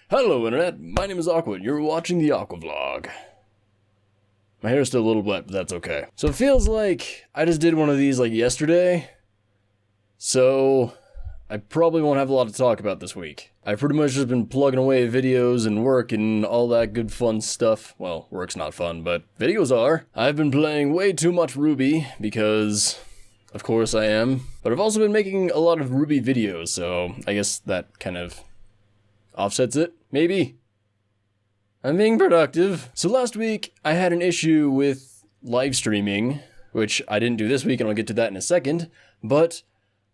Hello Internet, my name is Aqua and you're watching the Aqua vlog. My hair's still a little wet, but that's okay. So it feels like I just did one of these like yesterday, so I probably won't have a lot to talk about this week. I've pretty much just been plugging away videos and work and all that good fun stuff. Well, work's not fun, but videos are. I've been playing way too much Ruby because, of course I am, but I've also been making a lot of Ruby videos, so I guess that kind of offsets it, maybe? I'm being productive. So last week, I had an issue with live streaming, which I didn't do this week, and I'll get to that in a second, but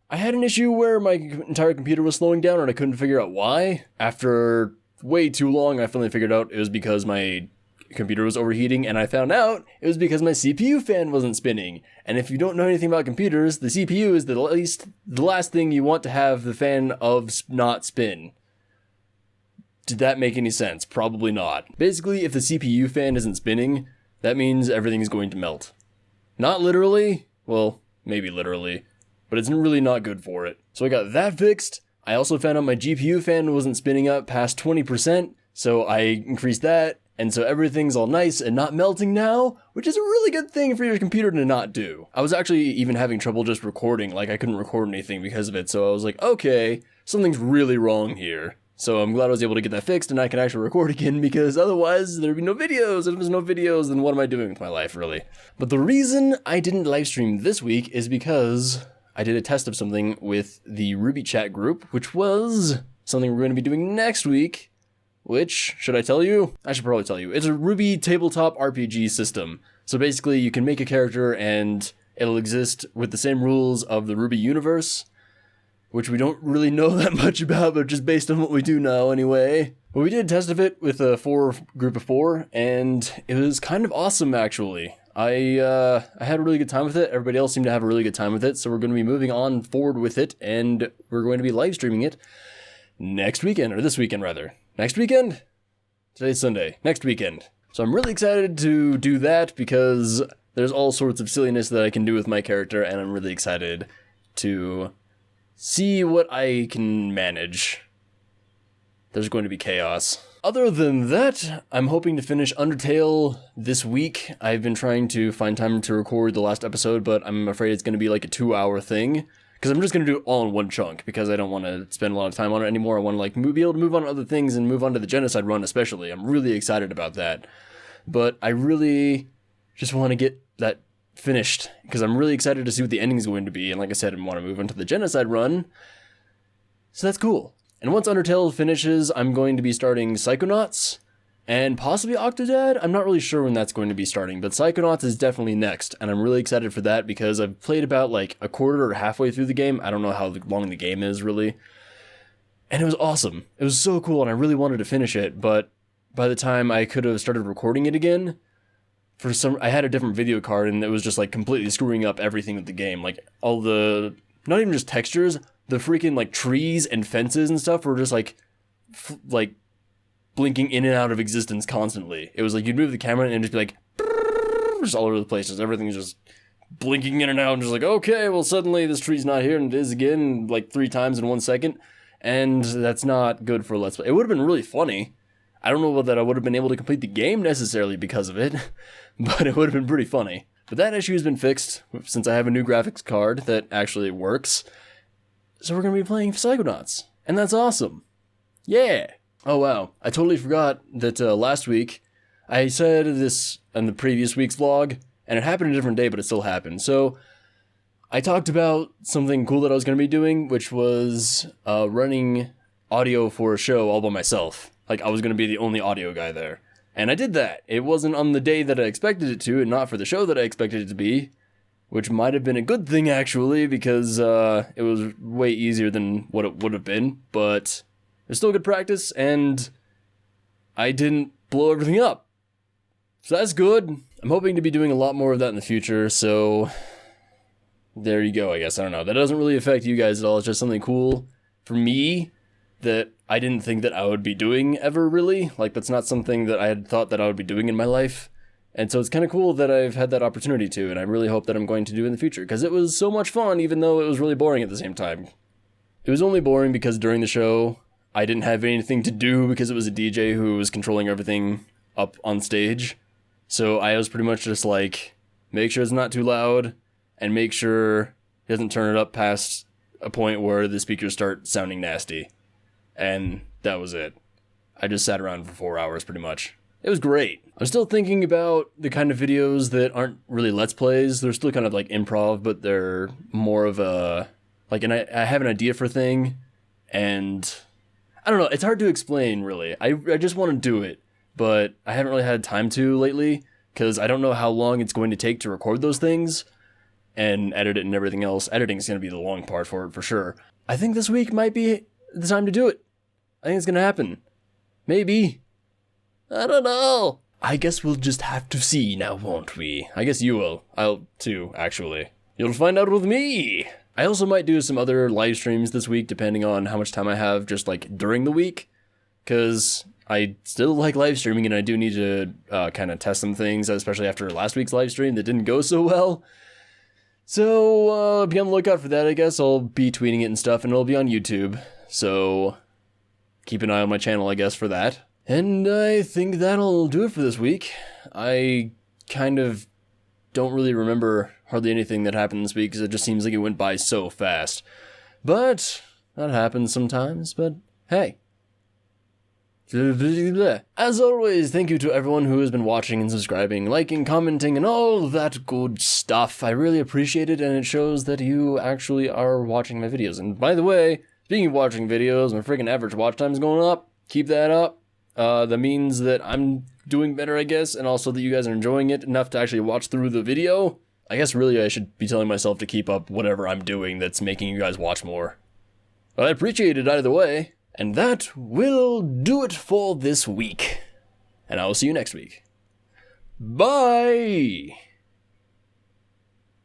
I had an issue where my entire computer was slowing down and I couldn't figure out why. After way too long, I finally figured out it was because my computer was overheating, and I found out it was because my CPU fan wasn't spinning. And if you don't know anything about computers, the CPU is the last thing you want to have the fan of not spin. Did that make any sense? Probably not. Basically, if the CPU fan isn't spinning, that means everything's going to melt. Not literally, well, maybe literally, but it's really not good for it. So I got that fixed. I also found out my GPU fan wasn't spinning up past 20%, so I increased that, and so everything's all nice and not melting now, which is a really good thing for your computer to not do. I was actually even having trouble just recording, like I couldn't record anything because of it, so I was like, okay, something's really wrong here. So I'm glad I was able to get that fixed and I can actually record again, because otherwise there'd be no videos, and if there's no videos, then what am I doing with my life, really? But the reason I didn't live stream this week is because I did a test of something with the Ruby chat group, which was something we're going to be doing next week, which, should I tell you? I should probably tell you. It's a Ruby tabletop RPG system. So basically you can make a character and it'll exist with the same rules of the Ruby universe, which we don't really know that much about, but just based on what we do know anyway. But we did a test of it with a group of four, and it was kind of awesome, actually. I had a really good time with it. Everybody else seemed to have a really good time with it, so we're going to be moving on forward with it, and we're going to be live streaming it next weekend, or this weekend, rather. Next weekend? Today's Sunday. Next weekend. So I'm really excited to do that, because there's all sorts of silliness that I can do with my character, and I'm really excited to see what I can manage. There's going to be chaos. Other than that, I'm hoping to finish Undertale this week. I've been trying to find time to record the last episode, but I'm afraid it's going to be like a 2-hour thing, because I'm just going to do it all in one chunk, because I don't want to spend a lot of time on it anymore. I want to like be able to move on to other things and move on to the Genocide run especially. I'm really excited about that. But I really just want to get that finished, because I'm really excited to see what the ending is going to be, and like I said, I want to move on to the Genocide run, so that's cool. And once Undertale finishes, I'm going to be starting Psychonauts, and possibly Octodad. I'm not really sure when that's going to be starting, but Psychonauts is definitely next, and I'm really excited for that, because I've played about like a quarter or halfway through the game. I don't know how long the game is, really, and it was awesome. It was so cool, and I really wanted to finish it, but by the time I could have started recording it again, I had a different video card, and it was just like completely screwing up everything with the game. Like all the, not even just textures, the freaking like trees and fences and stuff were just like blinking in and out of existence constantly. It was like you'd move the camera and it'd just be like just all over the place. Just everything's just blinking in and out, and just like, okay, well suddenly this tree's not here, and it is again like 3 times in 1 second, and that's not good for Let's Play. It would have been really funny. I don't know that I would have been able to complete the game necessarily because of it, but it would have been pretty funny. But that issue has been fixed since I have a new graphics card that actually works. So we're going to be playing Psychonauts, and that's awesome. Yeah! Oh wow, I totally forgot that last week I said this in the previous week's vlog, and it happened a different day, but it still happened. So I talked about something cool that I was going to be doing, which was running audio for a show all by myself. Like, I was going to be the only audio guy there. And I did that. It wasn't on the day that I expected it to, and not for the show that I expected it to be, which might have been a good thing, actually, because it was way easier than what it would have been, but it was still good practice, and I didn't blow everything up. So that's good. I'm hoping to be doing a lot more of that in the future, so there you go, I guess. I don't know. That doesn't really affect you guys at all. It's just something cool for me that I didn't think that I would be doing ever, really. Like, that's not something that I had thought that I would be doing in my life. And so it's kind of cool that I've had that opportunity to, and I really hope that I'm going to do in the future, because it was so much fun, even though it was really boring at the same time. It was only boring because during the show, I didn't have anything to do because it was a DJ who was controlling everything up on stage. So I was pretty much just like, make sure it's not too loud and make sure he doesn't turn it up past a point where the speakers start sounding nasty. And that was it. I just sat around for 4 hours pretty much. It was great. I'm still thinking about the kind of videos that aren't really Let's Plays. They're still kind of like improv, but they're more of a, like, I have an idea for a thing, and I don't know, it's hard to explain, really. I just want to do it, but I haven't really had time to lately, because I don't know how long it's going to take to record those things, and edit it and everything else. Editing is going to be the long part for it, for sure. I think this week might be the time to do it. I think it's going to happen. Maybe. I don't know. I guess we'll just have to see now, won't we? I guess you will. I'll too, actually. You'll find out with me. I also might do some other live streams this week, depending on how much time I have, just like during the week. Because I still like live streaming, and I do need to kind of test some things, especially after last week's live stream that didn't go so well. So be on the lookout for that, I guess. I'll be tweeting it and stuff, and it'll be on YouTube. So keep an eye on my channel, I guess, for that. And I think that'll do it for this week. I kind of don't really remember hardly anything that happened this week because it just seems like it went by so fast. But that happens sometimes, but hey. As always, thank you to everyone who has been watching and subscribing, liking, commenting, and all that good stuff. I really appreciate it, and it shows that you actually are watching my videos. And by the way, speaking of watching videos, my freaking average watch time is going up. Keep that up. That means that I'm doing better, I guess, and also that you guys are enjoying it enough to actually watch through the video. I guess really I should be telling myself to keep up whatever I'm doing that's making you guys watch more. But I appreciate it either way. And that will do it for this week. And I will see you next week. Bye!